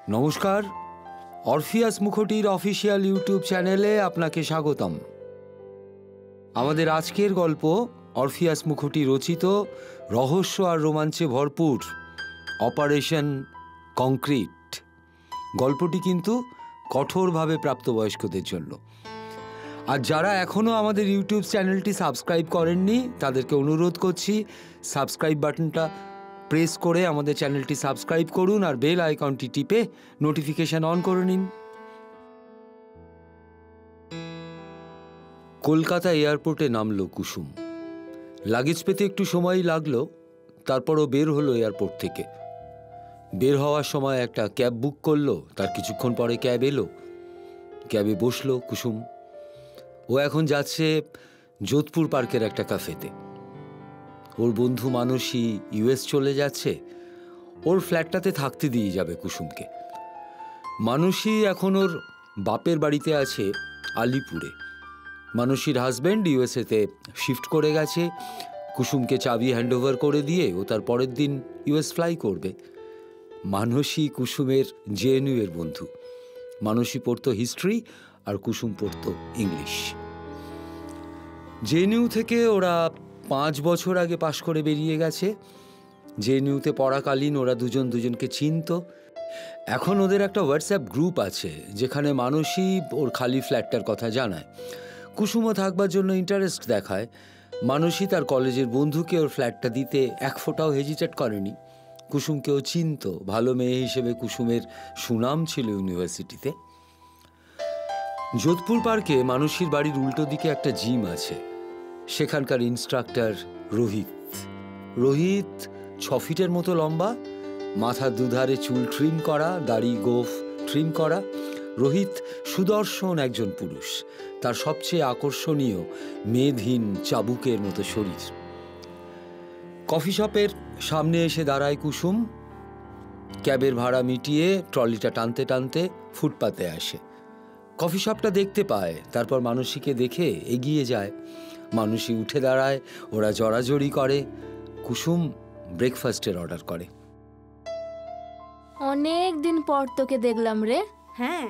নমস্কার, Orpheus মুখোটির official YouTube চ্যানেলে আপনাকে স্বাগতম। আমাদের আজকের গল্প অরফিয়াস মুখোটি রচিত রহস্য আর রোমাঞ্চে ভরপুর অপারেশন কংক্রিট। গল্পটি কিন্তু কঠোরভাবে প্রাপ্তবয়স্কদের জন্য। আর যারা এখনও আমাদের ইউটিউব চ্যানেলটি সাবস্ক্রাইব করেননি তাদেরকে অনুরোধ করছি, সাবস্ক্রাইব বাটনটা প্রেস করে আমাদের চ্যানেলটি সাবস্ক্রাইব করুন আর বেল আইকনটি টিপে নোটিফিকেশন অন করে নিন। কলকাতা এয়ারপোর্টে নামলো কুসুম। লাগেজ পেতে একটু সময় লাগলো, তারপরও বের হলো এয়ারপোর্ট থেকে। বের হওয়ার সময় একটা ক্যাব বুক করলো, তার কিছুক্ষণ পরে ক্যাব এলো। ক্যাবে বসলো কুসুম। ও এখন যাচ্ছে যোধপুর পার্কের একটা ক্যাফেতে। ওর বন্ধু মানসী ইউএস চলে যাচ্ছে, ওর ফ্ল্যাটটাতে থাকতে দিয়ে যাবে কুসুমকে। মানসী এখন ওর বাপের বাড়িতে আছে আলিপুরে। মানসীর হাজব্যান্ড ইউএসএতে শিফট করে গেছে। কুসুমকে চাবি হ্যান্ডওভার করে দিয়ে ও তার পরের দিন ইউএস ফ্লাই করবে। মানসী কুসুমের জেএনইউ এর বন্ধু। মানসী পড়তো হিস্ট্রি আর কুসুম পড়তো ইংলিশ। জেএনইউ থেকে ওরা 5 বছর আগে পাশ করে বেরিয়ে গেছে। জেএনইউতে পড়াকালীন ওরা দুজন দুজনকে চিনত। এখন ওদের একটা হোয়াটসঅ্যাপ গ্রুপ আছে যেখানে মানসী ওর খালি ফ্ল্যাটটার কথা জানায়। কুসুমও থাকবার জন্য ইন্টারেস্ট দেখায়। মানসী তার কলেজের বন্ধুকে ওর ফ্ল্যাটটা দিতে এক ফোঁটাও হেজিটেট করেনি। কুসুমকেও চিনত, ভালো মেয়ে হিসেবে কুসুমের সুনাম ছিল ইউনিভার্সিটিতে। যোধপুর পার্কে মানসীর বাড়ির উল্টো দিকে একটা জিম আছে। সেখানকার ইনস্ট্রাক্টর রোহিত। রোহিত 6 ফিটের মতো লম্বা, মাথার দুধারে চুল ট্রিম করা, দাড়ি গোফ ট্রিম করা। রোহিত সুদর্শন একজন পুরুষ। তার সবচেয়ে আকর্ষণীয় মেদহীন চাবুকের মতো শরীর। কফি শপের সামনে এসে দাঁড়ায় কুসুম। ক্যাবের ভাড়া মিটিয়ে ট্রলিটা টানতে টানতে ফুটপাতে আসে। কফি শপটা দেখতে পায়, তারপর মানসীকে দেখে এগিয়ে যায়। মানসী উঠে দাঁড়ায়, ওরা জড়াজড়ি করে। কুসুম ব্রেকফাস্টের অর্ডার করে। অনেক দিন পর তোকে দেখলাম রে। হ্যাঁ,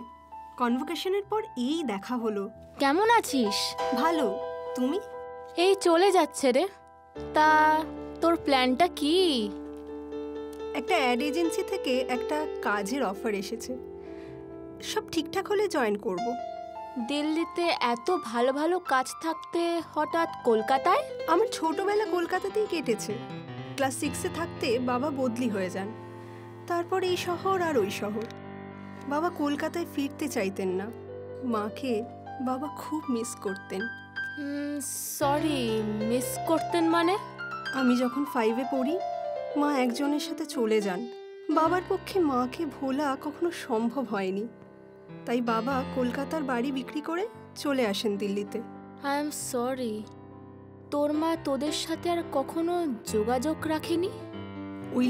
কনভোকেশনের পর এই দেখা হলো। কেমন আছিস? ভালো, তুমি? এই চলে যাচ্ছে রে। তা তোর প্ল্যানটা কি? একটা অ্যাড এজেন্সি থেকে একটা কাজের অফার এসেছে। সব ঠিকঠাক হলে জয়েন করব। দিল্লিতে এত ভালো ভালো কাজ থাকতে হঠাৎ কলকাতায়? আমার ছোটবেলা কলকাতাতেই কেটেছে। ক্লাস 6-এ থাকতে বাবা বদলি হয়ে যান। তারপর এই শহর আর ওই শহর। বাবা কলকাতায় ফিরতে চাইতেন না। মাকে বাবা খুব মিস করতেন। সরি, মিস করতেন মানে? আমি যখন 5-এ পড়ি মা একজনের সাথে চলে যান। বাবার পক্ষে মাকে ভোলা কখনো সম্ভব হয়নি। তাই বাবা কলকাতার বাড়ি বিক্রি করে চলে আসেন দিল্লিতে। I am sorry. তোর মা তোদের সাথে আর কখনো যোগাযোগ রাখেনি? ওই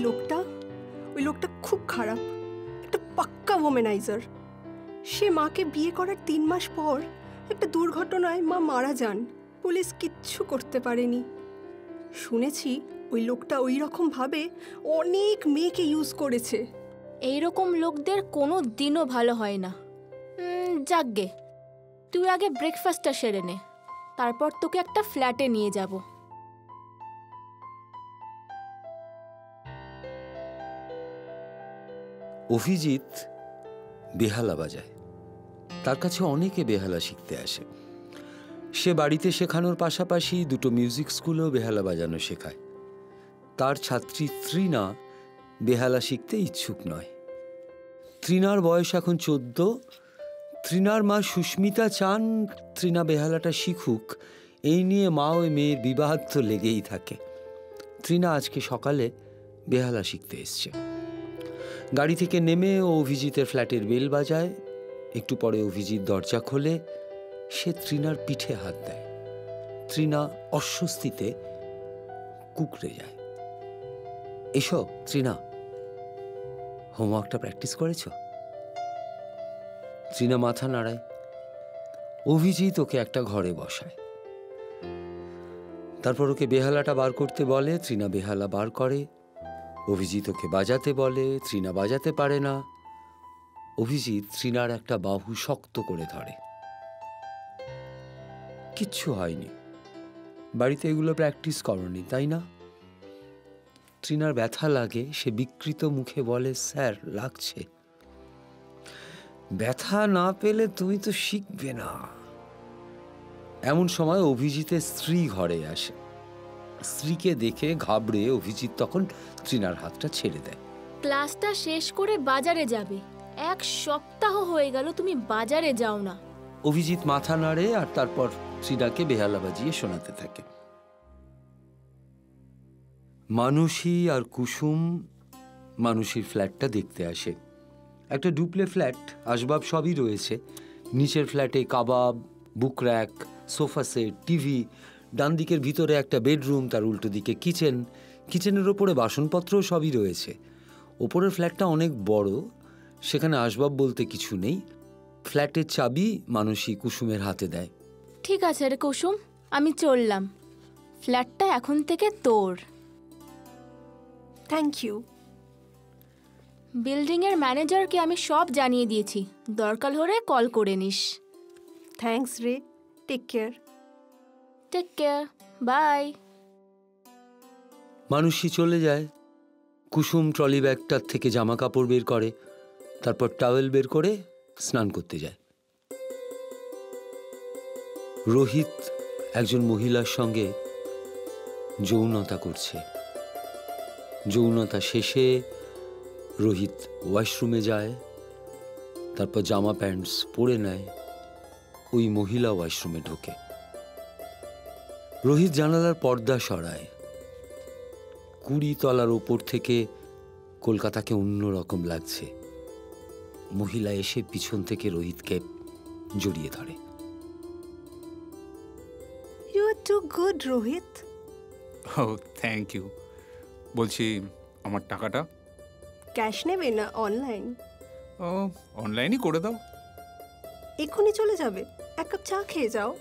লোকটা খুব খারাপ, একটা পাক্কা ওমেনাইজার। সে মাকে বিয়ে করার 3 মাস পর একটা দুর্ঘটনায় মা মারা যান। পুলিশ কিচ্ছু করতে পারেনি। শুনেছি ওই লোকটা ওই রকম ভাবে অনেক মেয়েকে ইউজ করেছে। এইরকম লোকদের কোনো দিনও ভালো হয় না। যাকগে, তুই আগে ব্রেকফাস্টটা সেরে নে, তারপর তোকে একটা ফ্ল্যাটে নিয়ে যাব। অভিজিৎ বেহালা বাজায়। তার কাছে অনেকে বেহালা শিখতে আসে। সে বাড়িতে শেখানোর পাশাপাশি 2টো মিউজিক স্কুলেও বেহালা বাজানো শেখায়। তার ছাত্রী তৃণা বেহালা শিখতে ইচ্ছুক নয়। তৃণার বয়স এখন 14। তৃণার মা সুস্মিতা চান তৃণা বেহালাটা শিখুক। এই নিয়ে মা ওই মেয়ের বিবাদ তো লেগেই থাকে। তৃণা আজকে সকালে বেহালা শিখতে এসছে। গাড়ি থেকে নেমে ও অভিজিতের ফ্ল্যাটের বেল বাজায়। একটু পরে অভিজিৎ দরজা খোলে। সে তৃণার পিঠে হাত দেয়। তৃণা অস্বস্তিতে কুঁকড়ে যায়। এসো তৃণা, হোমওয়ার্কটা প্র্যাকটিস করেছ? তৃণা মাথা নাড়ায়। অভিজিৎ ওকে একটা ঘরে বসায়। তারপর ওকে বেহালাটা বার করতে বলে। তৃণা বেহালা বার করে। অভিজিৎ ওকে বাজাতে বলে। তৃণা বাজাতে পারে না। অভিজিৎ তৃণার একটা বাহু শক্ত করে ধরে। কিচ্ছু হয়নি, বাড়িতে এগুলো প্র্যাকটিস করনি তাই না? তৃণার ব্যথা লাগে, সে বিকৃত মুখে বলে, স্যার লাগছে। ব্যথা না পেলে তুমি তো শিখবে না। এমন সময় অভিজিতের স্ত্রী ঘরে আসে। স্ত্রীকে দেখে ঘাবড়ে অভিজিৎ তখন তৃণার হাতটা ছেড়ে দেয়। ক্লাসটা শেষ করে বাজারে যাবে, 1 সপ্তাহ হয়ে গেল তুমি বাজারে যাও না। অভিজিৎ মাথা নাড়ে আর তারপর তৃণাকে বেহালা বাজিয়ে শোনাতে থাকে। মানসী আর কুসুম মানসীর ফ্ল্যাটটা দেখতে আসে। একটা ডুপ্লে ফ্ল্যাট, আসবাব সবই রয়েছে। নিচের ফ্ল্যাটে কাবাব, বুক র্যাক, সোফা সেট, টিভি, ডান দিকের ভিতরে একটা বেডরুম, তার উল্টো দিকে কিচেন, কিচেনের ওপরে বাসনপত্রও সবই রয়েছে। ওপরের ফ্ল্যাটটা অনেক বড়, সেখানে আসবাব বলতে কিছু নেই। ফ্ল্যাটের চাবি মানসী কুসুমের হাতে দেয়। ঠিক আছে রে কুসুম, আমি চললাম, ফ্ল্যাটটা এখন থেকে তোর। Thank you. বিল্ডিংয়ের ম্যানেজারকে আমি সব জানিয়ে দিয়েছি, দরকার হলে কল করে নিস। থ্যাঙ্কস রে, take care. Take care, bye. Manasi চলে যায়। কুসুম ট্রলি ব্যাগটার থেকে জামা কাপড় বের করে, তারপর টাওয়েল বের করে স্নান করতে যায়। রোহিত একজন মহিলার সঙ্গে যৌনতা করছে। যৌনতা শেষে রোহিত ওয়াশরুমে যায়, তারপর জামা প্যান্টস পরে নেয়। ওই মহিলা ওয়াশরুমে ঢোকে। রোহিত জানালার পর্দা সরায়। 20 তলার ওপর থেকে কলকাতাকে অন্যরকম লাগছে। মহিলা এসে পিছন থেকে রোহিতকে জড়িয়ে ধরে। You are too good Rohit. ও থ্যাংক ইউ। বলছি আমার টাকাটা? ক্যাশ নেবে না অনলাইন? ও অনলাইনই করে দাও। এক্ষুনি চলে যাবে? 1 কাপ চা খেয়ে যাও।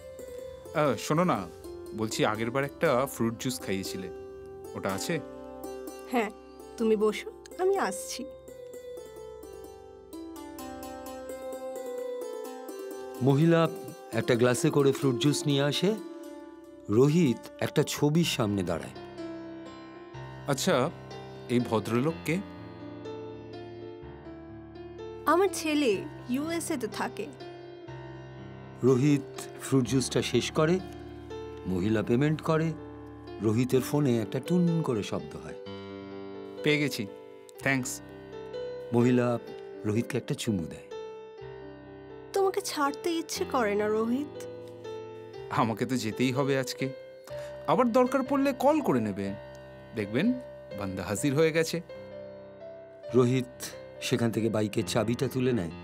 শোনো না, বলছি আগের বার একটা ফ্রুট জুস খাইয়েছিলে, ওটা আছে? হ্যাঁ, তুমি বসো, আমি আসছি। মহিলা একটা গ্লাসে করে ফ্রুট জুস নিয়ে আসে। রোহিত একটা ছবির সামনে দাঁড়ায়। আচ্ছা, এই ভদ্রলোককে? আমার ছেলে ইউএসএতে থাকে। রোহিত ফ্রুট জুসটা শেষ করে, মহিলা পেমেন্ট করে। রোহিতের ফোনে একটা টুন করে শব্দ হয়। পেয়ে গেছি, থ্যাঙ্কস। মহিলা রোহিতকে একটা চুমু দেয়। তোমাকে ছাড়তে ইচ্ছে করে না রোহিত? আমাকে তো যেতেই হবে আজকে, আবার দরকার পড়লে কল করে নেবে, দেখবেন বান্দা হাজির হয়ে গেছে। রোহিত সেখান থেকে বাইকের চাবিটা তুলে নেয়।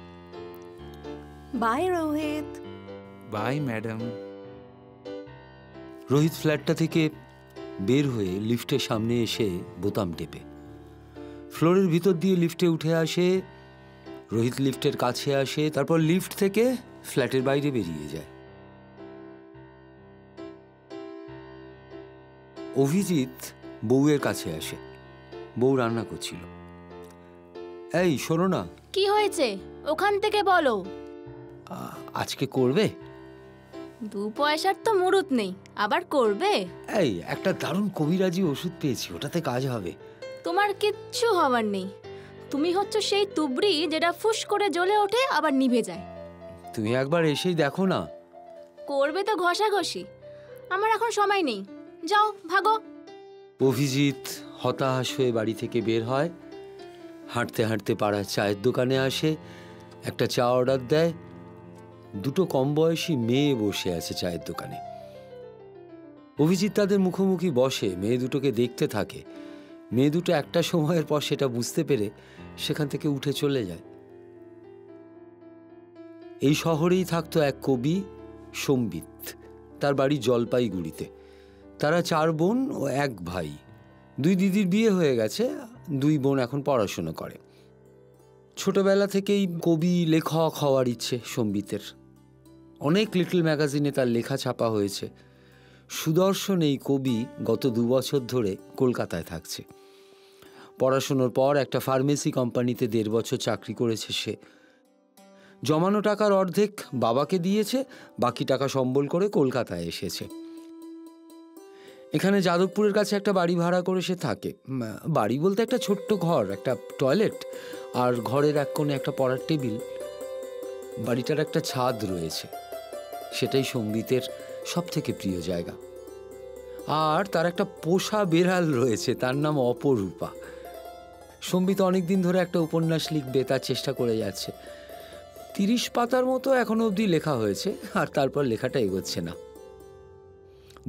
Bye Rohit. Bye madam. Rohit ফ্ল্যাটটা থেকে বের হয়ে লিফটের সামনে এসে বোতাম টেপে ফ্লোরের ভিতর দিয়ে লিফটে উঠে আসে। রোহিত লিফটের কাছে আসে, তারপর লিফট থেকে ফ্ল্যাটের বাইরে বেরিয়ে যায়। অভিজিৎ বউয়ের কাছে আসে। বউ রান্না করছিল। এই শোনো না। কি হয়েছে ওখান থেকে বলো। আজকে করবে? 2 পয়সার তো মুরুত নেই, আবার করবে? এই একটা দারুণ কবিরাজি ওষুধ পেয়েছি, ওটাতে কাজ হবে। তোমার কিচ্ছু হবার নেই, তুমি হচ্ছে সেই তুবড়ি যেটা ফুস করে জ্বলে ওঠে আবার নিভে যায়। তুমি একবার এসেই দেখো না। করবে তো ঘষাঘষি, আমার এখন সময় নেই, যাও ভাগো। অভিজিৎ হতাশ হয়ে বাড়ি থেকে বের হয়। হাঁটতে হাঁটতে পাড়ার চায়ের দোকানে আসে, একটা চা অর্ডার দেয়। 2 কম বয়সী মেয়ে বসে আছে চায়ের দোকানে। অভিজিৎ তাদের মুখোমুখি বসে, মেয়ে দুটোকে দেখতে থাকে। মেয়ে দুটো একটা সময়ের পর সেটা বুঝতে পেরে সেখান থেকে উঠে চলে যায়। এই শহরেই থাকতো এক কবি, সম্বিত। তার বাড়ি জলপাইগুড়িতে। তারা 4 বোন ও 1 ভাই। 2 দিদির বিয়ে হয়ে গেছে, 2 বোন এখন পড়াশোনা করে। ছোটবেলা থেকেই কবি লেখক হওয়ার ইচ্ছে সম্বিতের। অনেক লিটল ম্যাগাজিনে তার লেখা ছাপা হয়েছে। সুদর্শন এই কবি গত 2 বছর ধরে কলকাতায় থাকছে। পড়াশোনার পর একটা ফার্মেসি কোম্পানিতে 1.5 বছর চাকরি করেছে সে। জমানো টাকার অর্ধেক বাবাকে দিয়েছে, বাকি টাকা সম্বল করে কলকাতায় এসেছে। এখানে যাদবপুরের কাছে একটা বাড়ি ভাড়া করে সে থাকে। বাড়ি বলতে একটা ছোট্ট ঘর, একটা টয়লেট আর ঘরের এক কোণে একটা পড়ার টেবিল। বাড়িটার একটা ছাদ রয়েছে, সেটাই সম্বিতের সব থেকে প্রিয় জায়গা। আর তার একটা পোষা বেড়াল রয়েছে, তার নাম অপরূপা। সম্বিত অনেকদিন ধরে একটা উপন্যাস লিখবে, তার চেষ্টা করে যাচ্ছে। 30 পাতার মতো এখনো অবধি লেখা হয়েছে, আর তারপর লেখাটা এগোচ্ছে না।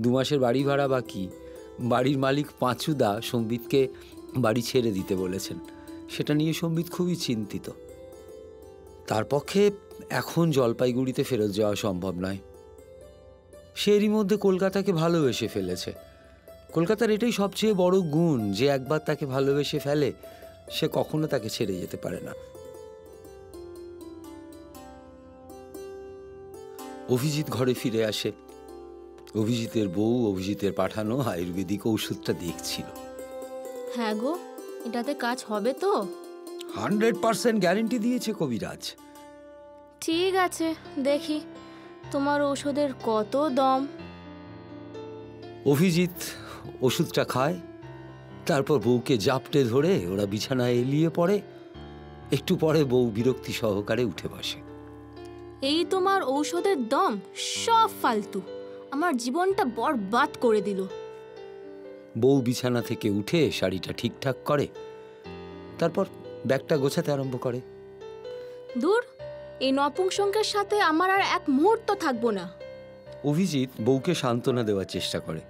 2 মাসের বাড়ি ভাড়া বাকি। বাড়ির মালিক পাঁচুদা সম্বিতকে বাড়ি ছেড়ে দিতে বলেছেন। সেটা নিয়ে সম্বিত খুবই চিন্তিত। তার পক্ষে এখন জলপাইগুড়িতে ফেরত যাওয়া সম্ভব নয়। সে এরই মধ্যে কলকাতাকে ভালোবেসে ফেলেছে। কলকাতার এটাই সবচেয়ে বড় গুণ যে একবার তাকে ভালোবেসে ফেলে সে কখনো তাকে ছেড়ে যেতে পারে না। অভিজিৎ ঘরে ফিরে আসে। অভিজিতের বউ অভিজিতের পাঠানো আয়ুর্বেদিক ওষুধটা দেখছিল। হ্যাঁ গো, এটাতে কাজ হবে তো? 100% গ্যারেন্টি দিয়েছে কবিরাজ। ঠিক আছে, দেখি তোমার ওষুধের কত দাম। অভিজিৎ ওষুধটা খায়, তারপর বউকে জাপটে ধরে ওরা বিছানায় এলিয়ে পড়ে। একটু পরে বউ বিরক্তি সহকারে উঠে বসে। এই তোমার ঔষধের দাম সব ফালতু, আমার জীবনটা বরবাদ করে দিল। বউ বিছানা থেকে উঠে শাড়িটা ঠিকঠাক করে, তারপর ব্যাগটা গোছাতে আরম্ভ করে। দূর, এই নপুংসকের সাথে আমার আর এক মুহূর্ত থাকবো না। অভিজিৎ বউকে সান্ত্বনা দেওয়ার চেষ্টা করে।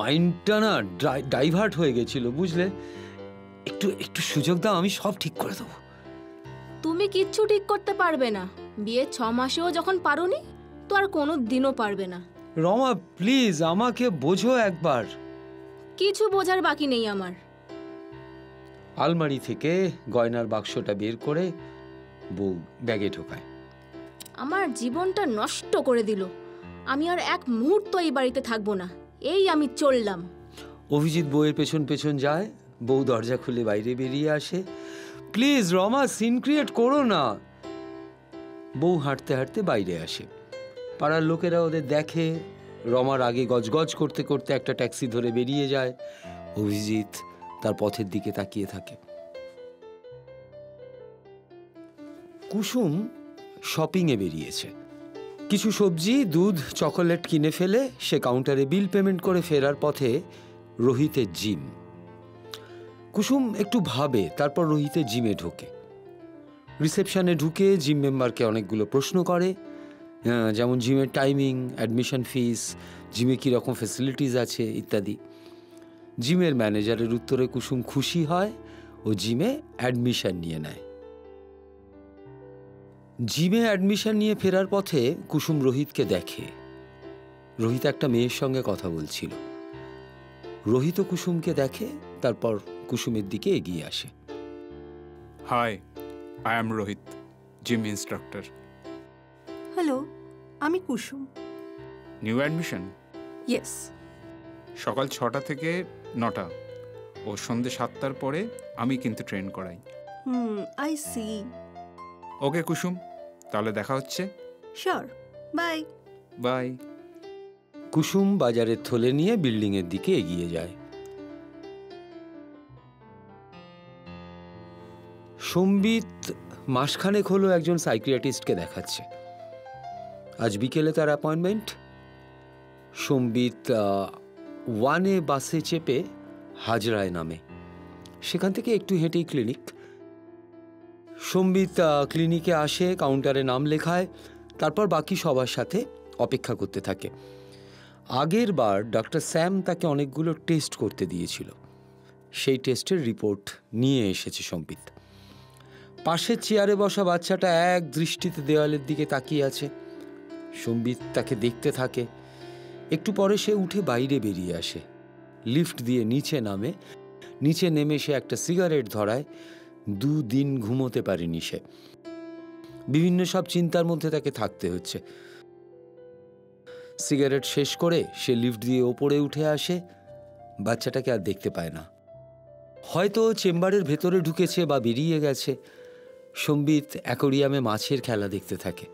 মাইন্ডটা না ডাইভার্ট হয়ে গেছিল, বুঝলে? একটু একটু সুযোগ দাও, আমি সব ঠিক করে দেবো। তুমি কিচ্ছু ঠিক করতে পারবে না। বিয়ে 6 মাসেও যখন পারোনি, তো আর কোনো দিনও পারবে না। রমা প্লিজ আমাকে বোঝো একবার। কিছু বোঝার বাকি নেই আমার। আলমারি থেকে গয়নার বাক্সটা বের করে বউ ব্যাগে ঢোকায়। আমার জীবনটা নষ্ট করে দিল। আমি আর এক মুহূর্ত এই বাড়িতে থাকবো না। এই আমি চললাম। অভিজিৎ বউয়ের পেছন পেছন যায়। বউ দরজা খুলে বাইরে বেরিয়ে আসে। প্লিজ রমা, সিন ক্রিয়েট করো না। বউ হাঁটতে হাঁটতে বাইরে আসে। পাড়ার লোকেরা ওদের দেখে। রমার আগে গজগজ করতে করতে একটা ট্যাক্সি ধরে বেরিয়ে যায়। অভিজিৎ তার পথের দিকে তাকিয়ে থাকে। কুসুম শপিংয়ে বেরিয়েছে। কিছু সবজি, দুধ, চকোলেট কিনে ফেলে সে কাউন্টারে বিল পেমেন্ট করে ফেরার পথে রোহিতের জিম। কুসুম একটু ভাবে, তারপর রোহিতের জিমে ঢোকে। রিসেপশনে ঢুকে জিম মেম্বারকে অনেকগুলো প্রশ্ন করে, যেমন জিমের টাইমিং, অ্যাডমিশন ফিস, জিমে কীরকম ফেসিলিটিস আছে ইত্যাদি। জিমের ম্যানেজারের উত্তরে কুসুম খুশি হয় ও জিমে অ্যাডমিশন নিয়ে নেয়। জিমে অ্যাডমিশন নিয়ে ফেরার পথে কুসুম রোহিতকে দেখে। রোহিত একটা মেয়ের সঙ্গে কথা বলছিল। রোহিত কুসুমকে দেখে, তারপর কুসুমের দিকে এগিয়ে আসে। Hi, I am Rohit, gym instructor. Hello, আমি কুসুম। New admission? ইয়েস। সকাল 6টা থেকে 9টা ও সন্ধ্যে 7টার পরে আমি কিন্তু ট্রেন করাই। I C. ওকে কুসুম, তাহলে দেখা হচ্ছে। Sure, by. বাই। কুসুম বাজারের থলে নিয়ে বিল্ডিংয়ের দিকে এগিয়ে যায়। সম্বিত মাসখানেক হলো একজন সাইকিয়াট্রিস্টকে দেখাচ্ছে। আজ বিকেলে তার অ্যাপয়েন্টমেন্ট। সম্বিত 1A বাসে চেপে হাজরায় নামে। সেখান থেকে একটু হেঁটেই ক্লিনিক। সম্বিত ক্লিনিকে আসে, কাউন্টারে নাম লেখায়, তারপর বাকি সবার সাথে অপেক্ষা করতে থাকে। আগের বার ডক্টর স্যাম তাকে অনেকগুলো টেস্ট করতে দিয়েছিল। সেই টেস্টের রিপোর্ট নিয়ে এসেছে সম্বিত। পাশের চেয়ারে বসা বাচ্চাটা এক দৃষ্টিতে দেওয়ালের দিকে তাকিয়ে আছে। সম্বিত তাকে দেখতে থাকে। একটু পরে সে উঠে বাইরে বেরিয়ে আসে, লিফট দিয়ে নিচে নামে। নিচে নেমে সে একটা সিগারেট ধরায়। 2 দিন ঘুমোতে পারেনি সে। বিভিন্ন সব চিন্তার মধ্যে তাকে থাকতে হচ্ছে। সিগারেট শেষ করে সে লিফট দিয়ে ওপরে উঠে আসে। বাচ্চাটাকে আর দেখতে পায় না। হয়তো চেম্বারের ভেতরে ঢুকেছে বা বেরিয়ে গেছে। সম্বিত অ্যাকোরিয়ামে মাছের খেলা দেখতে থাকে।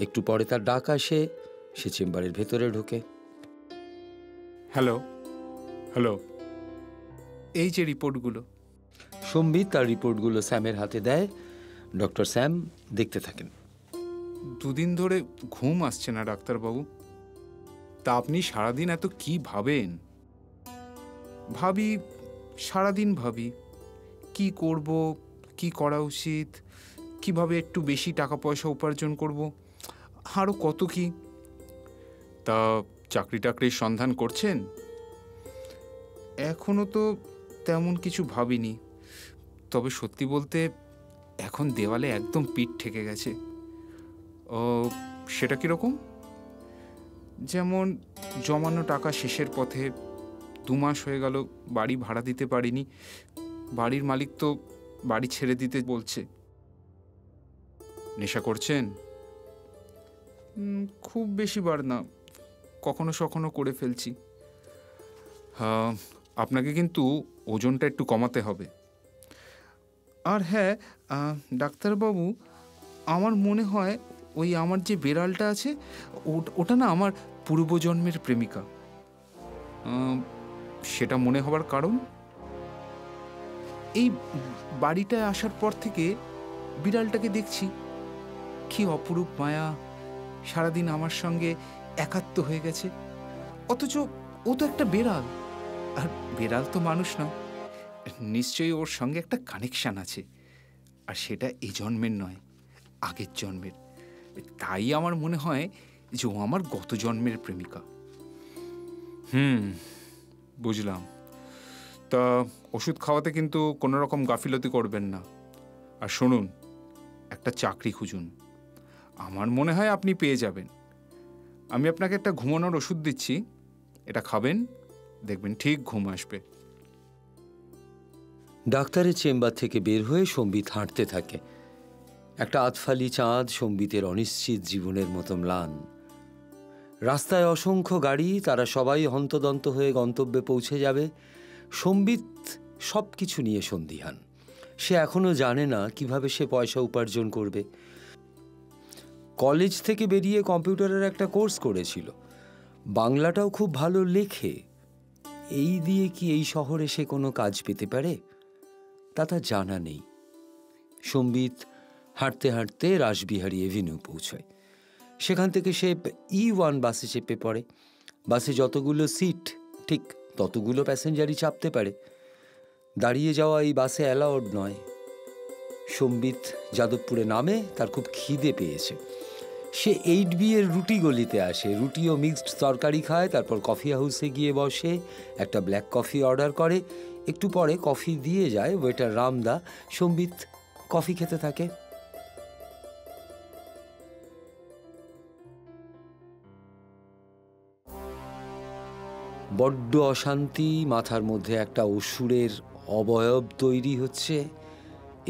একটু পরে তার ডাক আসে, সে চেম্বারের ভেতরে ঢোকে। হ্যালো হ্যালো, এই যে রিপোর্টগুলো। সম্বিত তার রিপোর্টগুলো স্যামের হাতে দেয়। ডক্টর স্যাম দেখতে থাকেন। 2 দিন ধরে ঘুম আসছে না ডাক্তারবাবু। তা আপনি সারাদিন এত কি ভাবেন? সারাদিন ভাবি কি করব, কি করা উচিত, কিভাবে একটু বেশি টাকা পয়সা উপার্জন করব, আরও কত কি। তা চাকরির সন্ধান করছেন? এখনো তো তেমন কিছু ভাবিনি, তবে সত্যি বলতে এখন দেওয়ালে একদম পিঠ ঠেকে গেছে। সেটা কীরকম? যেমন জমানো টাকা শেষের পথে, 2 মাস হয়ে গেল বাড়ি ভাড়া দিতে পারিনি। বাড়ির মালিক তো বাড়ি ছেড়ে দিতে বলছে। নেশা করছেন? খুব বেশিবার না, কখনো সখনো করে ফেলছি। আপনাকে কিন্তু ওজনটা একটু কমাতে হবে। আর হ্যাঁ ডাক্তারবাবু, আমার মনে হয় ওই আমার যে বেড়ালটা আছে ওটা না আমার পূর্বজন্মের প্রেমিকা। সেটা মনে হবার কারণ, এই বাড়িটায় আসার পর থেকে বিড়ালটাকে দেখছি, কি অপরূপ মায়া, সারাদিন আমার সঙ্গে একাত্ম হয়ে গেছে। অথচ ও তো একটা বেড়াল, আর বেড়াল তো মানুষ নয়। নিশ্চয়ই ওর সঙ্গে একটা কানেকশান আছে, আর সেটা এই জন্মের নয়, আগের জন্মের। তাই আমার মনে হয় যে ও আমার গত জন্মের প্রেমিকা। বুঝলাম। তা ওষুধ খাওয়াতে কিন্তু কোনো রকম গাফিলতি করবেন না। আর শুনুন, একটা চাকরি খুঁজুন, আমার মনে হয় আপনি পেয়ে যাবেন। আমি আপনাকে একটা ঘুমানোর ওষুধ দিচ্ছি, এটা খাবেন, দেখবেন ঠিক ঘুম আসবে। ডাক্তারের চেম্বার থেকে বের হয়ে সম্বিত হাঁটতে থাকে। একটা আতফালি চাঁদ সম্বিতের অনিশ্চিত জীবনের মতো ম্লান। রাস্তায় অসংখ্য গাড়ি, তারা সবাই হন্তদন্ত হয়ে গন্তব্যে পৌঁছে যাবে। সম্বিত সব কিছু নিয়ে সন্দিহান। সে এখনো জানে না কিভাবে সে পয়সা উপার্জন করবে। কলেজ থেকে বেরিয়ে কম্পিউটারের একটা কোর্স করেছিল, বাংলাটাও খুব ভালো লেখে। এই দিয়ে কি এই শহরে সে কোনো কাজ পেতে পারে তা তার জানা নেই। সম্বিত হাঁটতে হাঁটতে রাসবিহারী এভিনিউ পৌঁছায়। সেখান থেকে সে E1 বাসে চেপে পড়ে। বাসে যতগুলো সিট ঠিক ততগুলো প্যাসেঞ্জারই চাপতে পারে। দাঁড়িয়ে যাওয়া এই বাসে অ্যালাউড নয়। সম্বিত যাদবপুরে নামে, তার খুব খিদে পেয়েছে। সে 8B এর রুটি গলিতে আসে, রুটি ও মিক্সড তরকারি খায়, তারপর কফি হাউসে গিয়ে বসে, একটা ব্ল্যাক কফি অর্ডার করে। একটু পরে কফি দিয়ে যায় ওয়েটার রামদা। সম্বিত কফি খেতে থাকে। বড্ড অশান্তি, মাথার মধ্যে একটা অসুরের অবয়ব তৈরি হচ্ছে,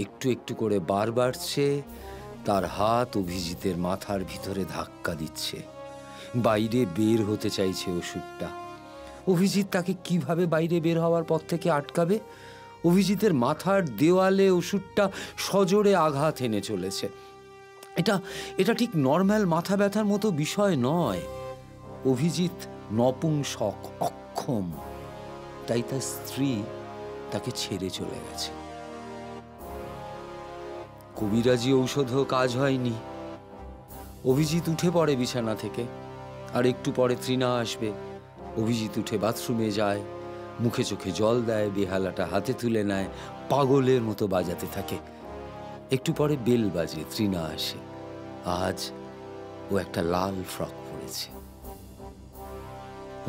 একটু একটু করে বার বাড়ছে। তার হাত অভিজিতের মাথার ভিতরে ধাক্কা দিচ্ছে। বাইরে বের হতে চাইছে ওষুধটা। অভিজিৎ তাকে কিভাবে বাইরে বের হওয়ার পথ থেকে আটকাবে? অভিজিতের মাথার দেওয়ালে ওষুধটা সজোরে আঘাত এনে চলেছে। এটা ঠিক নর্মাল মাথা ব্যথার মতো বিষয় নয়। অভিজিৎ নপুংসক, অক্ষম, তাই তার স্ত্রী তাকে ছেড়ে চলে গেছে। কবিরাজি ঔষধও কাজ হয়নি। অভিজিৎ উঠে পড়ে বিছানা থেকে। আর একটু পরে তৃণা আসবে। অভিজিৎ উঠে বাথরুমে যায়, মুখে চোখে জল দেয়, বেহালাটা হাতে তুলে নেয়, পাগলের মতো বাজাতে থাকে। একটু পরে বেল বাজে, তৃণা আসে। আজ ও একটা লাল ফ্রক পরেছে।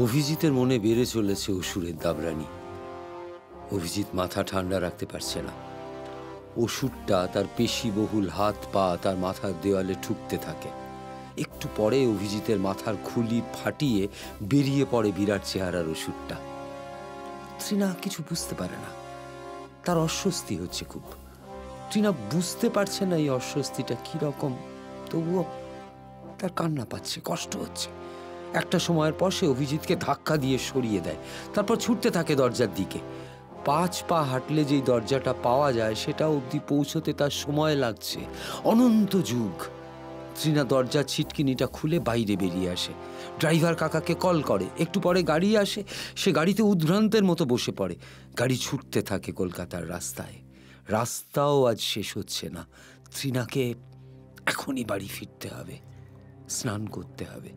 অভিজিতের মনে বেড়ে চলেছে অসুরের দাবরানি। অভিজিৎ মাথা ঠান্ডা রাখতে পারছে না। ওষুধটা তার পেশিবহুল হাত পা তার মাথার দেওয়ালে ঠুকতে থাকে। একটু পরে অভিজিতের মাথার খুলি ফাটিয়ে বেরিয়ে পড়ে বিরাট চেহারার ওষুধটা। তৃণা কিছু বুঝতে পারে না, তার অস্বস্তি হচ্ছে খুব। তৃণা বুঝতে পারছে না এই অস্বস্তিটা কি রকম, তবুও তার কান্না পাচ্ছে, কষ্ট হচ্ছে। একটা সময়ের পর সে অভিজিৎকে ধাক্কা দিয়ে সরিয়ে দেয়, তারপর ছুটতে থাকে দরজার দিকে। 5 পা হাঁটলে যেই দরজাটা পাওয়া যায় সেটা অবধি পৌঁছতে তার সময় লাগছে অনন্ত যুগ। তৃণা দরজার ছিটকিনিটা খুলে বাইরে বেরিয়ে আসে, ড্রাইভার কাকাকে কল করে, একটু পরে গাড়ি আসে, সে গাড়িতে উদ্ভ্রান্তের মতো বসে পড়ে। গাড়ি ছুটতে থাকে কলকাতার রাস্তায়। রাস্তাও আজ শেষ হচ্ছে না। তৃণাকে এখনই বাড়ি ফিরতে হবে, স্নান করতে হবে।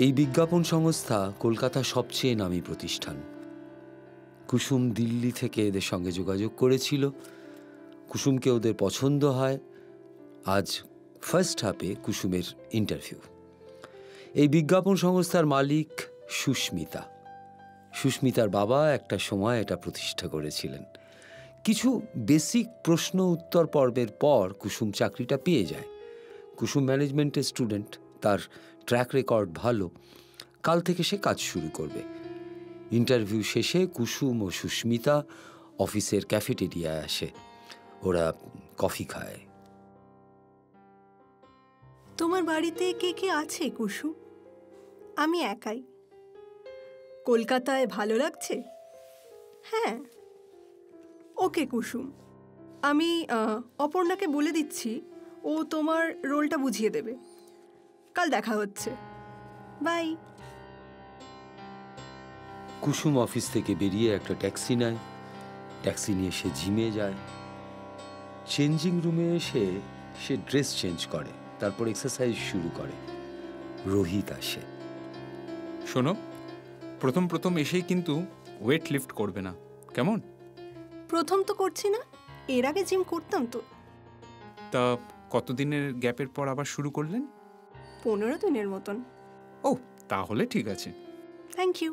এই বিজ্ঞাপন সংস্থা কলকাতার সবচেয়ে নামী প্রতিষ্ঠান। কুসুম দিল্লি থেকে এদের সঙ্গে যোগাযোগ করেছিল। কুসুমকে ওদের পছন্দ হয়। আজ ফার্স্ট হাফে কুসুমের ইন্টারভিউ। এই বিজ্ঞাপন সংস্থার মালিক সুস্মিতা। সুস্মিতার বাবা একটা সময় এটা প্রতিষ্ঠা করেছিলেন। কিছু বেসিক প্রশ্ন উত্তর পর্বের পর কুসুম চাকরিটা পেয়ে যায়। কুসুম ম্যানেজমেন্টের স্টুডেন্ট, তার ট্র্যাক রেকর্ড ভালো। কাল থেকে সে কাজ শুরু করবে। ইন্টারভিউ শেষে কুসুম ও সুস্মিতা অফিসের ক্যাফেটেরিয়ায় আসে। ওরা কফি খায়। তোমার বাড়িতে কে কে আছে কুসুম? আমি একাই। কলকাতায় ভালো লাগছে? হ্যাঁ। ওকে কুসুম, আমি অপর্ণাকে বলে দিচ্ছি, ও তোমার রোলটা বুঝিয়ে দেবে। কাল দেখা হচ্ছে। বাই। কুসুম অফিস থেকে বেরিয়ে একটা ট্যাক্সি নেয়। ট্যাক্সি নিয়ে সে জিমে যায়। চেঞ্জিং রুমে এসে সে ড্রেস চেঞ্জ করে, তারপর এক্সারসাইজ শুরু করে। রোহিত আসে। শোনো, প্রথম প্রথম এসেই কিন্তু ওয়েট লিফট করবে না, কেমন? প্রথম তো করছি না, এর আগে জিম করতাম তো। তা কতদিনের গ্যাপের পর আবার শুরু করলেন? 15 দিনের মতন। ও, তাহলে ঠিক আছে। Thank you.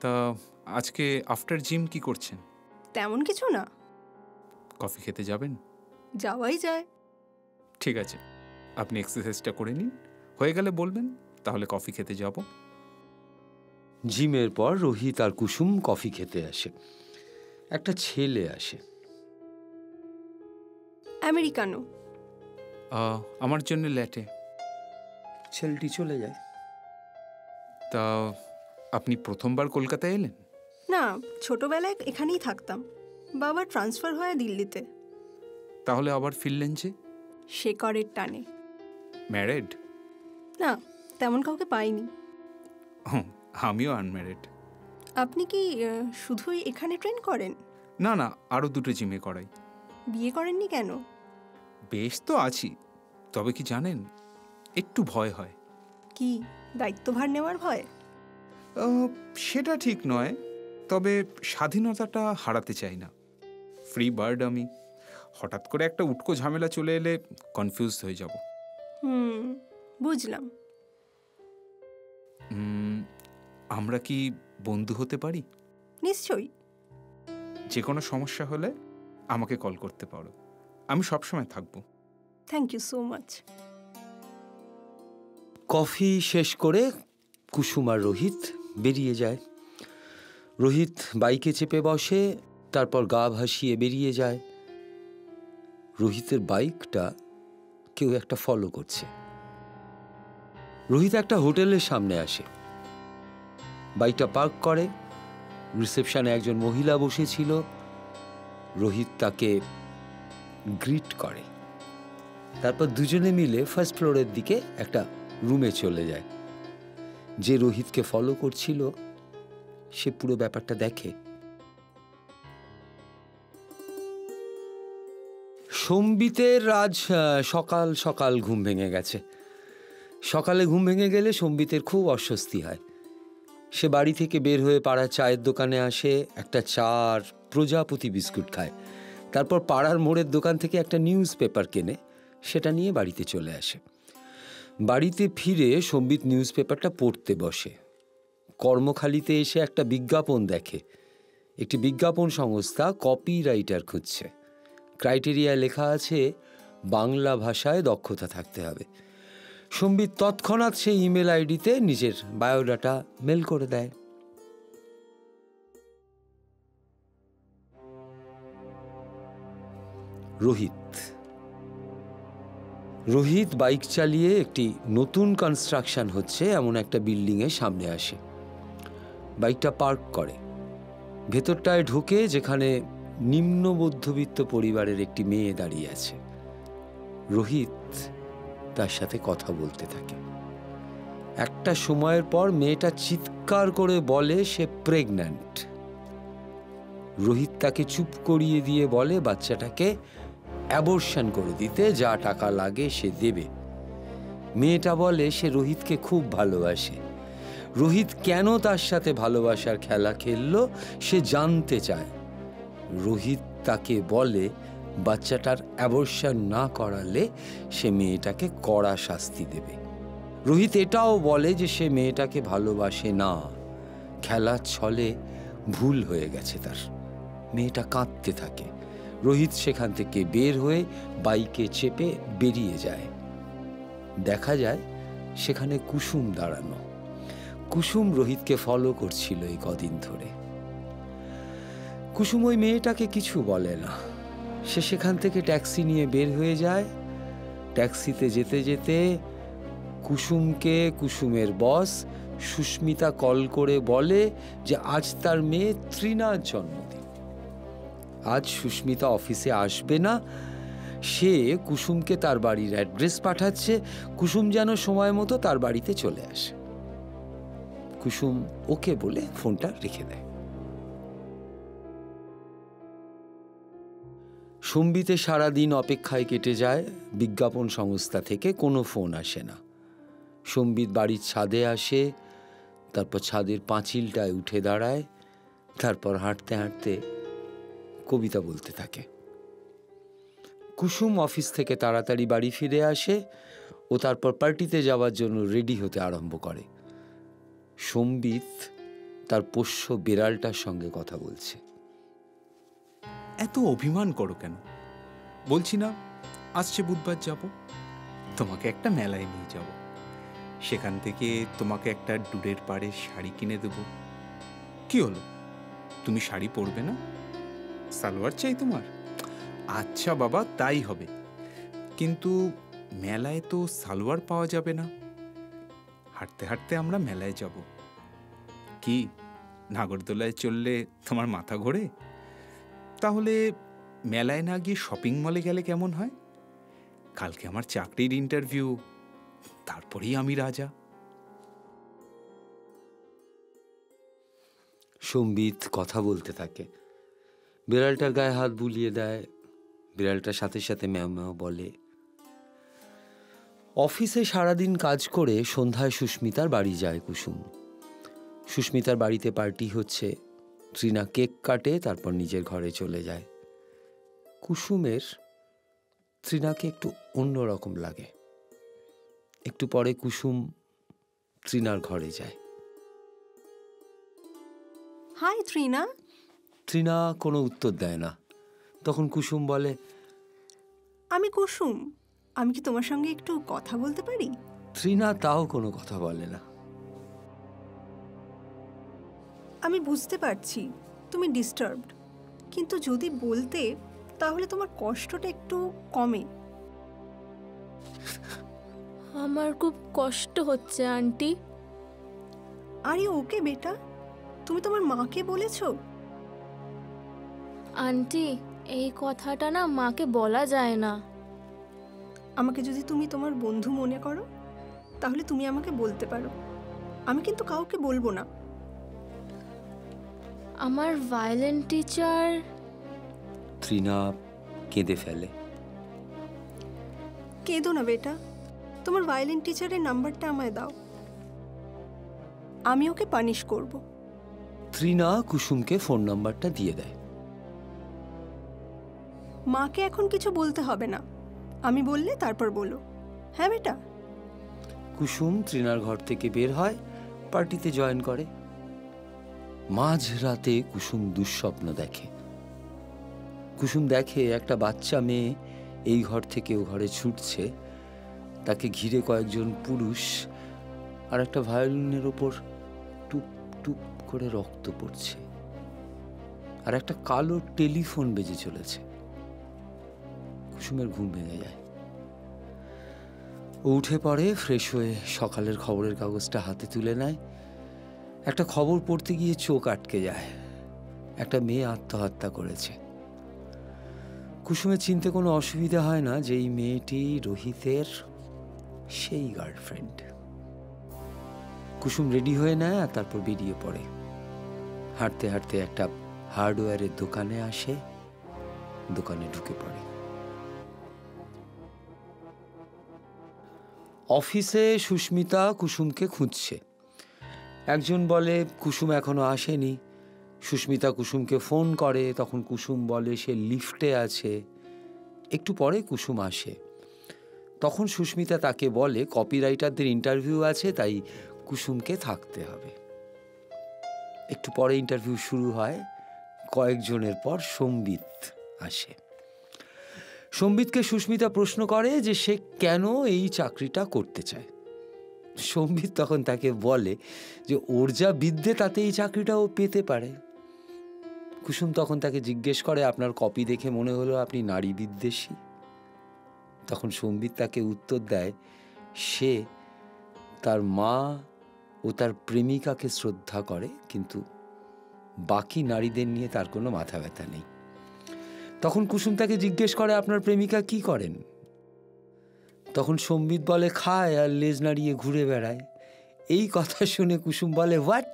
তা আজকে আফটার জিম কি করছেন? তেমন কিছু না। কফি খেতে যাবেন? যাওয়াই যায়। ঠিক আছে, আপনি এক্সারসাইজটা করে নিন, হয়ে গেলে বলবেন, তাহলে কফি খেতে যাব। জিমের পর রোহিত আর কুসুম কফি খেতে আসে। একটা ছেলে আসে। আমেরিকানো। আমার জন্য ল্যাটে। ছেলেটি চলে যায়। তা আপনি প্রথমবার কলকাতায় এলেন? না, ছোটবেলায় এখানেই থাকতাম। বাবা ট্রান্সফার হয় দিল্লিতে। তাহলে আবার ফিরলেন যে? শেকরের টানে। ম্যারেড? না, তেমন কাউকে পাইনি। আমিও আনম্যারেড। আপনি কি শুধুই এখানে ট্রেন করেন? না না, আরও 2টো জিমে করাই। বিয়ে করেননি কেন? বেশ তো আছি, তবে কি জানেন, একটু ভয় হয়। কি, দায়িত্বভার নেওয়ার ভয়? সেটা ঠিক নয়, তবে স্বাধীনতাটা হারাতে চাই না। ফ্রি বার্ড আমি। হঠাৎ করে একটা উটকো ঝামেলা চলে এলে কনফিউজ হয়ে যাব। বুঝলাম। আমরা কি বন্ধু হতে পারি? নিশ্চয়ই। যে কোনো সমস্যা হলে আমাকে কল করতে পারো, আমি সবসময় থাকবো। Thank you so much. Coffee শেষ করে কুসুম আর রোহিত বেরিয়ে যায়। রোহিত বাইকে চেপে বসে, তারপর গা ভাসিয়ে বেরিয়ে যায়। রোহিতের বাইকটা কেউ একটা ফলো করছে। রোহিত একটা হোটেলের সামনে আসে, বাইকটা পার্ক করে। রিসেপশনে একজন মহিলা বসেছিল। রোহিত তাকে গ্রিট করে। তারপর দুজনে মিলে ফার্স্ট ফ্লোরের দিকে একটা রুমে চলে যায়। যে রোহিতকে ফলো করছিল সে পুরো ব্যাপারটা দেখে। সম্বিতের আজ সকাল সকাল ঘুম ভেঙে গেছে। সকালে ঘুম ভেঙে গেলে সম্বিতের খুব অস্বস্তি হয়। সে বাড়ি থেকে বের হয়ে পাড়ার চায়ের দোকানে আসে, একটা চা আর প্রজাপতি বিস্কুট খায়। তারপর পাড়ার মোড়ের দোকান থেকে একটা নিউজ পেপার কেনে, সেটা নিয়ে বাড়িতে চলে আসে। বাড়িতে ফিরে সম্বিত নিউজ পেপারটা পড়তে বসে। কর্মখালিতে এসে একটা বিজ্ঞাপন দেখে। একটি বিজ্ঞাপন সংস্থা কপি রাইটার খুঁজছে। ক্রাইটেরিয়ায় লেখা আছে বাংলা ভাষায় দক্ষতা থাকতে হবে। সম্বিত তৎক্ষণাৎ সেই ইমেল আইডিতে নিজের বায়োডাটা মেল করে দেয়। রোহিত রোহিত বাইক চালিয়ে একটি নতুন কনস্ট্রাকশন হচ্ছে এমন একটা বিল্ডিংয়ের সামনে আসে, বাইকটা পার্ক করে। ভেতরটায় ঢুকে যেখানে নিম্ন মধ্যবিত্ত পরিবারের একটি মেয়ে দাঁড়িয়ে আছে, রোহিত তার সাথে কথা বলতে থাকে। একটা সময়ের পর মেয়েটা চিৎকার করে বলে সে প্রেগন্যান্ট। রোহিত তাকে চুপ করিয়ে দিয়ে বলে বাচ্চাটাকে অ্যাবর্শন করে দিতে, যা টাকা লাগে সে দেবে। মেয়েটা বলে সে রোহিতকে খুব ভালোবাসে, রোহিত কেন তার সাথে ভালোবাসার খেলা খেললো সে জানতে চায়। রোহিত তাকে বলে বাচ্চাটার অ্যাবর্শন না করালে সে মেয়েটাকে কড়া শাস্তি দেবে। রোহিত এটাও বলে যে সে মেয়েটাকে ভালোবাসে না, খেলার ছলে ভুল হয়ে গেছে তার। মেয়েটা কাঁদতে থাকে। রোহিত সেখান থেকে বের হয়ে বাইকে চেপে বেরিয়ে যায়। দেখা যায় সেখানে কুসুম দাঁড়ানো। কুসুম রোহিতকে ফলো করছিল এই কদিন ধরে। কুসুম ওই মেয়েটাকে কিছু বলে না। সে সেখান থেকে ট্যাক্সি নিয়ে বের হয়ে যায়। ট্যাক্সিতে যেতে যেতে কুসুমকে কুসুমের বস সুস্মিতা কল করে বলে যে আজ তার মেয়ে তৃণার জন্মদিন, আজ সুস্মিতা অফিসে আসবে না। সে কুসুমকে তার বাড়ির অ্যাড্রেস পাঠাচ্ছে, কুসুম যেন সময় মতো তার বাড়িতে চলে আসে। কুসুম ওকে বলে ফোনটা রেখে দেয়। সম্বিতে সারাদিন অপেক্ষায় কেটে যায়। বিজ্ঞাপন সংস্থা থেকে কোনো ফোন আসে না। সম্বিত বাড়ির ছাদে আসে, তারপর ছাদের পাঁচিলটায় উঠে দাঁড়ায়, তারপর হাঁটতে হাঁটতে কবিতা বলতে থাকে। কুসুম অফিস থেকে তাড়াতাড়ি বাড়ি ফিরে আসে ও তারপর পার্টিতে যাওয়ার জন্য রেডি হতে আরম্ভ করে। সম্বিত তার পোষ্য বিড়ালটার সঙ্গে কথা বলছে। এত অভিমান করো কেন? বলছি না আসছে বুধবার যাব, তোমাকে একটা মেলায় নিয়ে যাব, সেখান থেকে তোমাকে একটা ডুরের পাড়ের শাড়ি কিনে দেব। কি হলো, তুমি শাড়ি পরবে না? সালোয়ার চাই তোমার? আচ্ছা বাবা, তাই হবে, কিন্তু মেলায় তো সালোয়ার পাওয়া যাবে না। হাঁটতে হাঁটতে আমরা মেলায় যাব। কি নাগরদোলায় চললে তোমার মাথা ঘোরে? তাহলে মেলায় না গিয়ে শপিং মলে গেলে কেমন হয়? কালকে আমার চাকরির ইন্টারভিউ, তারপরেই আমি রাজা। সম্বিত কথা বলতে থাকে। বিড়ালটার গায়ে হাত বুলিয়ে দেয়। বিড়ালটার সাথে সাথে ম্যাও ম্যাও বলে। অফিসে সারাদিন কাজ করে সন্ধ্যায় সুস্মিতার বাড়ি যায় কুসুম। সুস্মিতার বাড়িতে পার্টি হচ্ছে। তৃণা কেক কাটে, তারপর নিজের ঘরে চলে যায়। কুসুমের তৃণাকে একটু অন্যরকম লাগে। একটু পরে কুসুম তৃণার ঘরে যায়। হাই তৃণা। তৃণা কোনো উত্তর দেয় না। তখন কুসুম বলে, আমি কুসুম, আমি কি তোমার সঙ্গে একটু কথা বলতে পারি? তৃণা তাও কোনো কথা বলে না। আমি বুঝতে পারছি তুমি ডিস্টার্বড, কিন্তু যদি বলতে তাহলে তোমার কষ্টটা একটু কমে। আমার খুব কষ্ট হচ্ছে আন্টি। আরে ওকে বেটা, তুমি তোমার মাকে বলেছো? আন্টি, এই কথাটা না মাকে বলা যায় না। আমাকে যদি তুমি তোমার বন্ধু মনে করো তাহলে তুমি আমাকে বলতে পারো, আমি কিন্তু কাউকে বলবো না। আমার ভায়োলিন টিচার। তৃণা কেঁদে ফেলে। কেঁদো না বেটা, তোমার ভায়োলিন টিচারের নাম্বারটা আমায় দাও, আমি ওকে পানিশ করব। তৃণা কুসুমকে ফোন নাম্বারটা দিয়ে দেয়। মাকে এখন কিছু বলতে হবে না, আমি বললে তারপর বলো। হ্যাঁ বেটা। কুসুম তৃণার ঘর থেকে বের হয়, পার্টিতে জয়েন করে। মাঝ রাতে কুসুম দুঃস্বপ্ন দেখে। কুসুম দেখে একটা বাচ্চা মেয়ে এই ঘর থেকে ও ঘরে ছুটছে, তাকে ঘিরে কয়েকজন পুরুষ, আর একটা ভায়োলিনের ওপর টুপ টুপ করে রক্ত পড়ছে, আর একটা কালো টেলিফোন বেজে চলেছে। কুসুমের ঘুম ভেঙে যায়। ও উঠে পড়ে, ফ্রেশ হয়ে সকালের খবরের কাগজটা হাতে তুলে নেয়। একটা খবর পড়তে গিয়ে চোখ আটকে যায়। একটা মেয়ে আত্মহত্যা করেছে। কুসুমের চিনতে কোনো অসুবিধা হয় না যে এই মেয়েটি রোহিতের সেই গার্লফ্রেন্ড। কুসুম রেডি হয়ে নেয় আর তারপর বেরিয়ে পড়ে। হাঁটতে হাঁটতে একটা হার্ডওয়্যারের দোকানে আসে, দোকানে ঢুকে পড়ে। অফিসে সুস্মিতা কুসুমকে খুঁজছে। একজন বলে কুসুম এখনো আসেনি। সুস্মিতা কুসুমকে ফোন করে, তখন কুসুম বলে সে লিফটে আছে। একটু পরে কুসুম আসে। তখন সুস্মিতা তাকে বলে কপিরাইটারদের ইন্টারভিউ আছে, তাই কুসুমকে থাকতে হবে। একটু পরে ইন্টারভিউ শুরু হয়। কয়েকজনের পর সম্বিত আসে। সম্বিতকে সুস্মিতা প্রশ্ন করে যে সে কেন এই চাকরিটা করতে চায়। সম্বিত তখন তাকে বলে যে ওর যা বিদ্যে তাতে এই চাকরিটা ও পেতে পারে। কুসুম তখন তাকে জিজ্ঞেস করে, আপনার কপি দেখে মনে হলো আপনি নারী বিদ্বেষী। তখন সম্বিত তাকে উত্তর দেয় সে তার মা ও তার প্রেমিকাকে শ্রদ্ধা করে, কিন্তু বাকি নারীদের নিয়ে তার কোনো মাথা ব্যথা নেই। তখন কুসুম তাকে জিজ্ঞেস করে, আপনার প্রেমিকা কি করেন? তখন সম্বিত বলে খায় আর লেজ নাড়িয়ে ঘুরে বেড়ায়। এই কথা শুনে কুসুম বলে হোয়াট?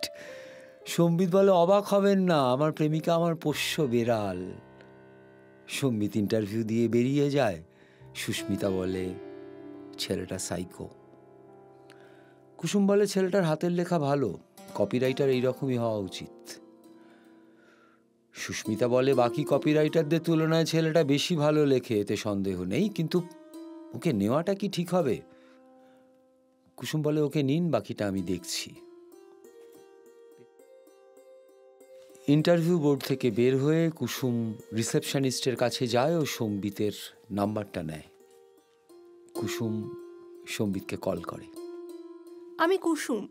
সম্বিত বলে অবাক হবেন না, আমার প্রেমিকা আমার পোষ্য বেড়াল। সম্বিত ইন্টারভিউ দিয়ে বেরিয়ে যায়। সুস্মিতা বলে ছেলেটা সাইকো। কুসুম বলে ছেলেটার হাতের লেখা ভালো, কপিরাইটার এইরকমই হওয়া উচিত। সুস্মিতা বলে বাকি কপিরাইটারদের তুলনায় ছেলেটা বেশি ভালো লেখে, এতে সন্দেহ নেই, কিন্তু ওকে নেওয়াটা কি ঠিক হবে? কুসুম বলে ওকে নিন, বাকিটা আমি দেখছি। ইন্টারভিউ বোর্ড থেকে বের হয়ে কুসুম রিসেপশনিস্টের কাছে যায় ও সম্বিতের নাম্বারটা নেয়। কুসুম সম্বিতকে কল করে। আমি কুসুম,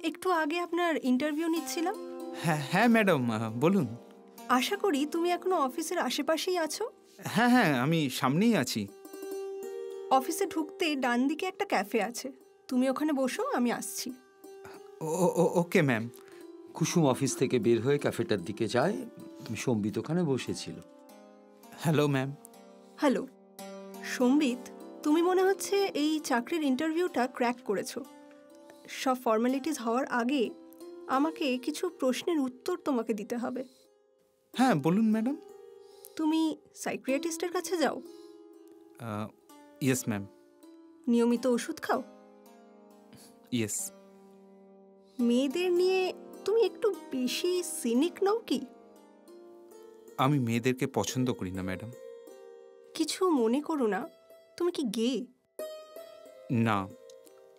একটু আগে আপনার ইন্টারভিউ নিচ্ছিলাম। হ্যাঁ হ্যাঁ ম্যাডাম, বলুন। আশা করি তুমি এখনো অফিসের আশেপাশেই আছো। হ্যাঁ হ্যাঁ, আমি সামনেই আছি। অফিসে ঢুকতে ডান দিকে একটা ক্যাফে আছে, তুমি ওখানে বসো, আমি আসছি। Okay ma'am. কুসুম অফিস থেকে বের হয়ে ক্যাফেটার দিকে যায়। সম্বিত ওখানে বসেছিল। Hello ma'am. হ্যালো সম্বিত, তুমি মনে হচ্ছে এই চাকরির ইন্টারভিউটা ক্র্যাক করেছো। সব ফর্মালিটিস হওয়ার আগে আমাকে কিছু প্রশ্নের উত্তর তোমাকে দিতে হবে। হ্যাঁ বলুন ম্যাডাম। তুমি সাইকিয়াট্রিস্টের কাছে যাও? Yes ma'am. নিয়মিত ওষুধ খাও? ইয়েস। মেয়েদের নিয়ে তুমি একটু বেশি সিনিক নও কি? আমি মেয়েদেরকে পছন্দ করি না ম্যাডাম। কিছু মনে করো না, তুমি কি গে? না,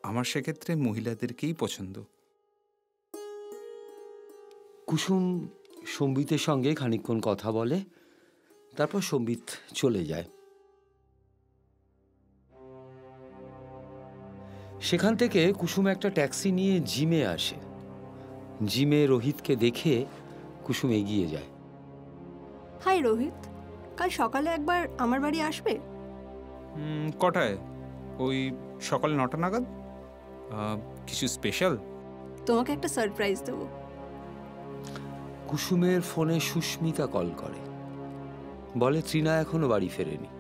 আমার সেক্ষেত্রে মহিলাদেরকেই পছন্দ। কুসুম সম্বিতের সঙ্গে খানিকক্ষণ কথা বলে, তারপর সম্বিত চলে যায়। সেখান থেকে কুসুম একটা ট্যাক্সি নিয়ে জিমে আসে। জিমে রোহিতকে দেখে কুসুম এগিয়ে যায়। হাই রোহিত, কাল সকালে একবার আমার বাড়ি আসবে? কটায়? ওই সকাল 9টা নাগাদ। কিছু স্পেশাল? তোমাকে একটা সারপ্রাইজ দেবো। কুসুমের ফোনে সুস্মিতা কল করে, বলে তৃণা এখনো বাড়ি ফেরেনি।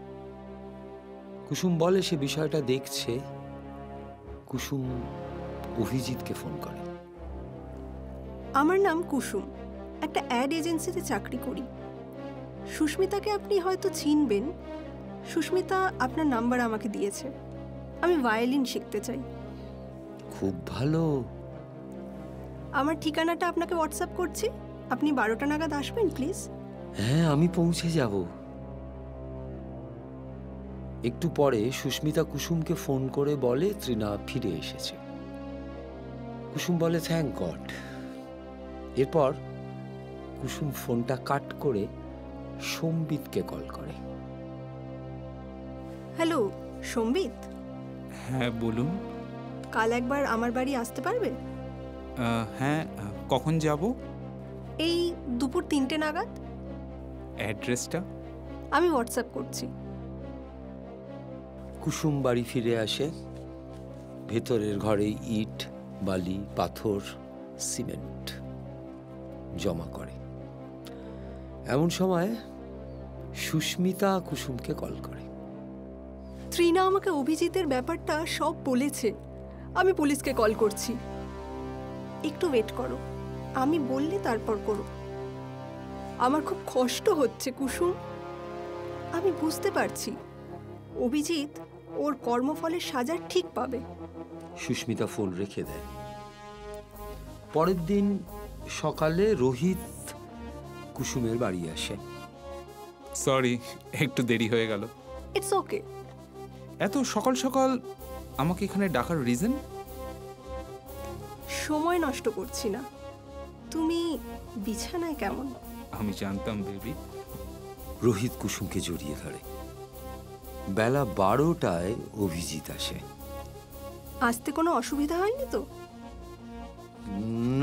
কুসুম বলে সে বিষয়টা দেখছে। কুসুম অভিজিৎকে ফোন করে। আমার নাম কুসুম, একটা অ্যাড এজেন্সিতে চাকরি করি। সুস্মিতাকে আপনি হয়তো চিনবেন। সুস্মিতা আপনার নাম্বার আমাকে দিয়েছে। আমি ভায়োলিন শিখতে চাই। খুব ভালো। আমার ঠিকানাটা আপনাকে হোয়াটসঅ্যাপ করছি, আপনি 12টা নাগাদ আসবেন প্লিজ। হ্যাঁ, আমি পৌঁছে যাব। একটু পরে সুস্মিতা কুসুমকে ফোন করে বলে তৃণা ফিরে এসেছে। কুসুম বলে থ্যাংক গড। এরপর কুসুম ফোনটা কাট করে সম্বিতকে কল করে। হ্যালো সম্বিত। হ্যাঁ বলুন। কাল একবার আমার বাড়ি আসতে পারবে? হ্যাঁ, কখন যাব? এই দুপুর 3টে নাগাদ। অ্যাড্রেসটা? আমি হোয়াটসঅ্যাপ করছি। কুসুম বাড়ি ফিরে আসে। ভেতরের ঘরে ইট, বালি, পাথর, সিমেন্ট জমা করে। এমন সময় সুস্মিতা কুসুমকে কল করে। ত্রিনা আমাকে অভিজিতের ব্যাপারটা সব বলেছে। আমি পুলিশকে কল করছি। একটু ওয়েট করো, আমি বললে তারপর করো। আমার খুব কষ্ট হচ্ছে কুসুম। আমি বুঝতে পারছি অভিজিৎ ওর কর্মফলের সাজা ঠিক পাবে। সুস্মিতা ফোন রেখে দেয়। পরের দিন সকালে রোহিত কুসুমের বাড়ি আসে। সরি, একটু দেরি হয়ে গেল। It's okay. এত সকাল সকাল আমাকে এখানে ডাকার রিজন? সময় নষ্ট করছি না। তুমি বিছানায় কেমন? আমি জানতাম বেবি। রোহিত কুসুমকে জড়িয়ে ধরে। বেলা 12টায় অভিজিৎ আসে। আসতে কোনো অসুবিধা হয়নি তো?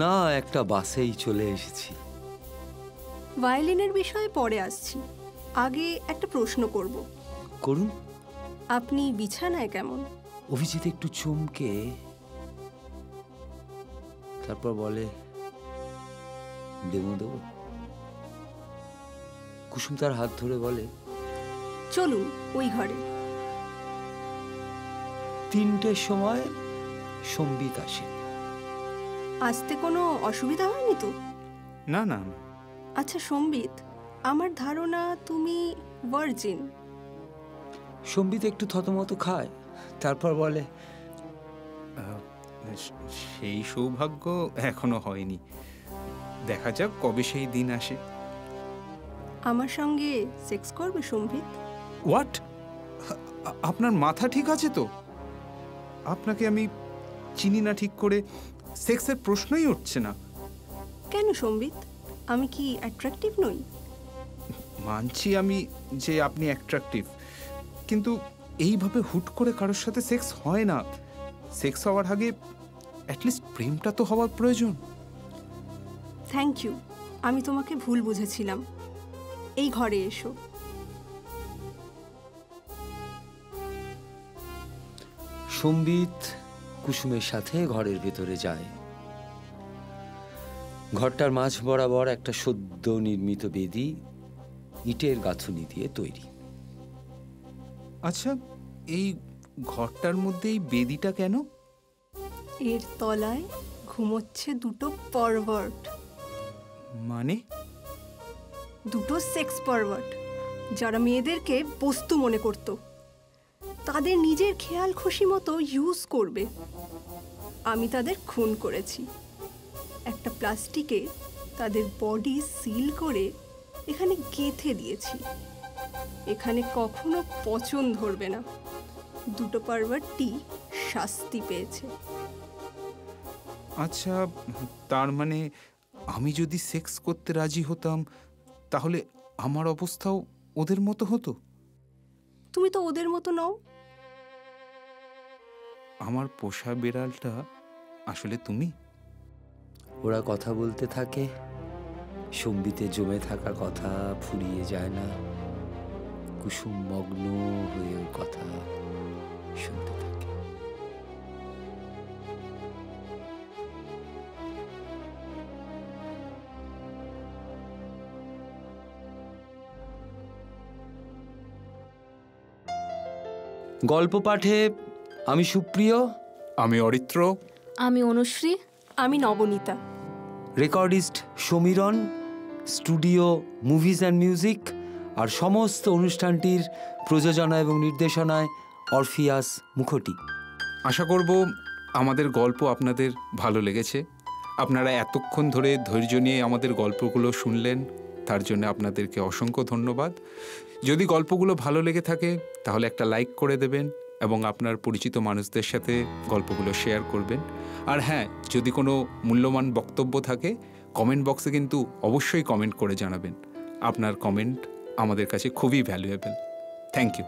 না, একটা বাসেই চলে এসেছি। ভায়োলিনের বিষয়ে পরে আসছি, আগে একটা প্রশ্ন করব। করুন। আপনি বিছানায় কেমন? অভিজিৎ একটু চমকে তারপর বলে, ডেমো দেবো? কুসুম তার হাত ধরে বলে, চলুন ওই ঘরে। 3টের সময় সম্বিত আসে। আসতে কোনো অসুবিধা হয়নি তো? না না। আচ্ছা সম্বিত, আমার ধারণা তুমি ভার্জিন। সম্বিত একটু থতমত খায়, তারপর বলে, সেই সৌভাগ্য এখনো হয়নি। দেখা যাক কবে সেই দিন আসে। আমার সঙ্গে সেক্স করবে সম্বিত? হোয়াট? আপনার মাথা ঠিক আছে তো? আপনাকে আমি চিনি না ঠিক করে, সেক্সের প্রশ্নই উঠছে না। কেন সম্বিত, আমি কি অ্যাট্রাকটিভ নই? মানছি আমি যে আপনি অ্যাট্রাকটিভ, কিন্তু এইভাবে হুট করে কারোর সাথে সেক্স হয় না। সেক্স হওয়ার আগে অ্যাটলিস্ট প্রেমটা তো হওয়ার প্রয়োজন। থ্যাংক ইউ, আমি তোমাকে ভুল বুঝেছিলাম। এই ঘরে এসো। সম্বিত কুসুমের সাথে ঘরের ভেতরে যায়। ঘরটার মাঝ বরাবর একটা সদ্য নির্মিত বেদি ইটের গাঁথুনি দিয়ে তৈরি। আচ্ছা, এই ঘরটার মধ্যে এই বেদিটা কেন? এর তলায় ঘুমোচ্ছে দুটো পারভার্ট। মানে? দুটো সেক্স পারভার্ট, যারা মেয়েদেরকে বস্তু মনে করত, তাদের নিজের খেয়াল খুশি মতো ইউজ করবে। আমি তাদের খুন করেছি। একটা প্লাস্টিকে তাদের বডি সিল করে এখানে গেঁথে দিয়েছি। এখানে কখনো পচন ধরবে না। দুটো পারভার্টই শাস্তি পেয়েছে। আচ্ছা, তার মানে আমি যদি সেক্স করতে রাজি হতাম তাহলে আমার অবস্থাও ওদের মতো হতো? তুমি তো ওদের মতো নও। আমার পোষা বিড়ালটা আসলে তুমি? ওরা কথা বলতে থাকে। সম্বিতে জমে থাকা কথা ফুরিয়ে যায় না। কুসুম মগ্ন হয়ে ওর কথা শুনতে থাকে। গল্প পাঠে আমি সুপ্রিয়, আমি অরিত্র, আমি অনুশ্রী, আমি Nabanita. Recordist Samiran, studio movies and music, আর সমস্ত অনুষ্ঠানটির প্রযোজনা এবং নির্দেশনায় অরফিয়াস মুখোটি। আশা করব আমাদের গল্প আপনাদের ভালো লেগেছে। আপনারা এতক্ষণ ধরে ধৈর্য নিয়ে আমাদের গল্পগুলো শুনলেন, তার জন্য আপনাদেরকে অসংখ্য ধন্যবাদ। যদি গল্পগুলো ভালো লেগে থাকে তাহলে একটা লাইক করে দেবেন এবং আপনার পরিচিত মানুষদের সাথে গল্পগুলো শেয়ার করবেন। আর হ্যাঁ, যদি কোনো মূল্যবান বক্তব্য থাকে কমেন্ট বক্সে কিন্তু অবশ্যই কমেন্ট করে জানাবেন। আপনার কমেন্ট আমাদের কাছে খুবই ভ্যালুয়েবল। Thank you.